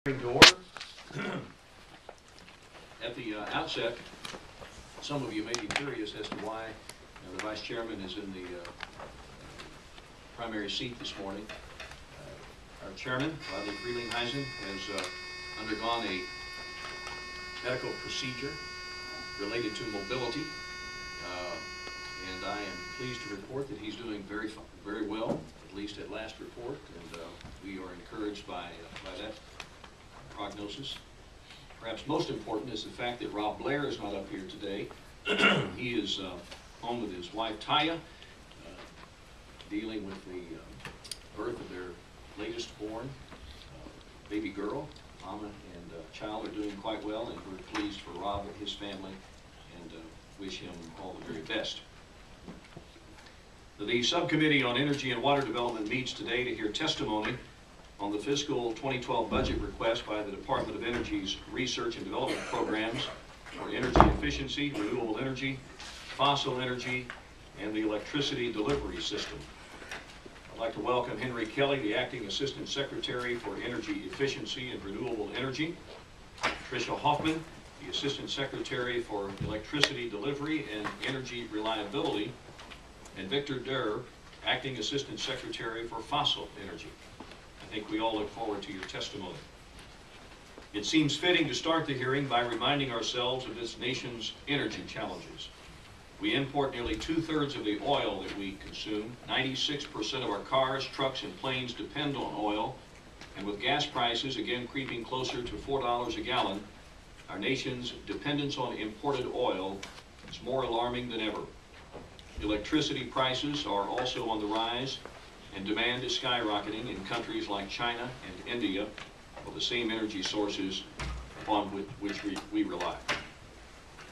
To order. At the outset, some of you may be curious as to why the Vice Chairman is in the primary seat this morning. Our Chairman, Rodney Frelinghuysen, has undergone a medical procedure related to mobility, and I am pleased to report that he's doing very well, at least at last report, and we are encouraged by that prognosis. Perhaps most important is the fact that Rob Blair is not up here today. He is home with his wife Taya, dealing with the birth of their latest born baby girl. Mama and child are doing quite well, and we're pleased for Rob and his family and wish him all the very best. The Subcommittee on Energy and Water Development meets today to hear testimony on the fiscal 2012 budget request by the Department of Energy's research and development programs for energy efficiency, renewable energy, fossil energy, and the electricity delivery system. I'd like to welcome Henry Kelly, the Acting Assistant Secretary for Energy Efficiency and Renewable Energy, Tricia Hoffman, the Assistant Secretary for Electricity Delivery and Energy Reliability, and Victor Durr, Acting Assistant Secretary for Fossil Energy. I think we all look forward to your testimony. It seems fitting to start the hearing by reminding ourselves of this nation's energy challenges. We import nearly 2/3 of the oil that we consume. 96% of our cars, trucks, and planes depend on oil. And with gas prices again creeping closer to $4 a gallon, our nation's dependence on imported oil is more alarming than ever. Electricity prices are also on the rise, and demand is skyrocketing in countries like China and India for the same energy sources upon which we rely.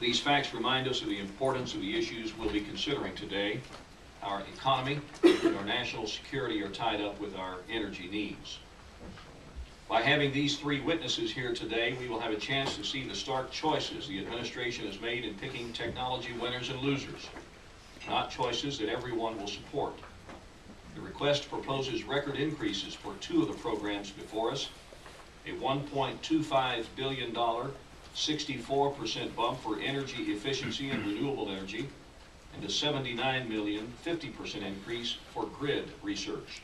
These facts remind us of the importance of the issues we'll be considering today. Our economy and our national security are tied up with our energy needs. By having these three witnesses here today, we will have a chance to see the stark choices the administration has made in picking technology winners and losers, not choices that everyone will support. The request proposes record increases for two of the programs before us, a $1.25 billion 64% bump for energy efficiency and renewable energy, and a $79 million 50% increase for grid research.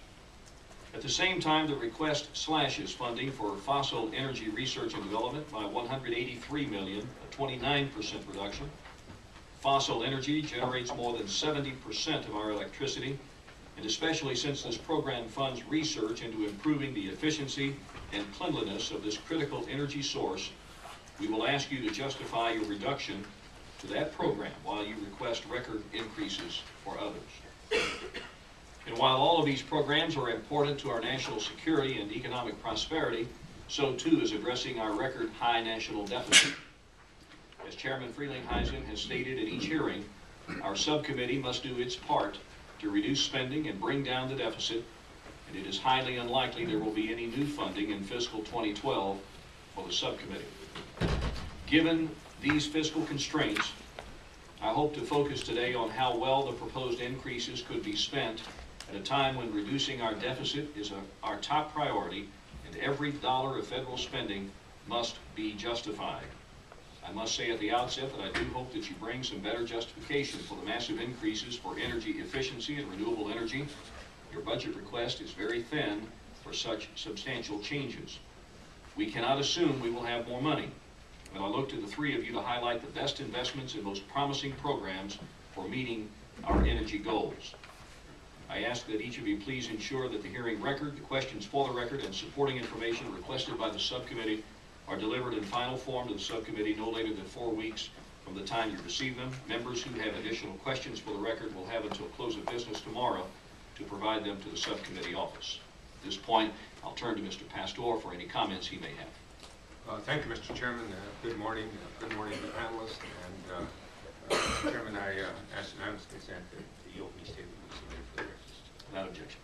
At the same time, the request slashes funding for fossil energy research and development by $183 million, a 29% reduction. Fossil energy generates more than 70% of our electricity, and especially since this program funds research into improving the efficiency and cleanliness of this critical energy source, we will ask you to justify your reduction to that program while you request record increases for others. And while all of these programs are important to our national security and economic prosperity, so too is addressing our record high national deficit. As Chairman Frelinghuysen has stated at each hearing, our subcommittee must do its part to reduce spending and bring down the deficit, and it is highly unlikely there will be any new funding in fiscal 2012 for the subcommittee. Given these fiscal constraints, I hope to focus today on how well the proposed increases could be spent at a time when reducing our deficit is our top priority, and every dollar of federal spending must be justified. I must say at the outset that I do hope that you bring some better justification for the massive increases for energy efficiency and renewable energy. Your budget request is very thin for such substantial changes. We cannot assume we will have more money, but I look to the three of you to highlight the best investments and most promising programs for meeting our energy goals. I ask that each of you please ensure that the hearing record, the questions for the record, and supporting information requested by the subcommittee are delivered in final form to the subcommittee no later than 4 weeks from the time you receive them. Members who have additional questions for the record will have until close of business tomorrow to provide them to the subcommittee office. At this point, I'll turn to Mr. Pastor for any comments he may have. Thank you, Mr. Chairman. Good morning. Good morning to the panelists. And Chairman, I ask unanimous consent that the opening statement be submitted for the record. Without objection.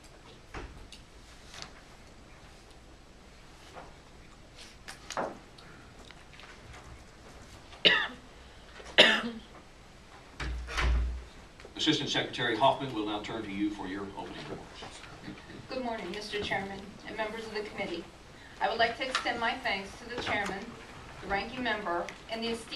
Assistant Secretary Hoffman will now turn to you for your opening remarks. Good morning, Mr. Chairman and members of the committee. I would like to extend my thanks to the chairman, the ranking member, and the esteemed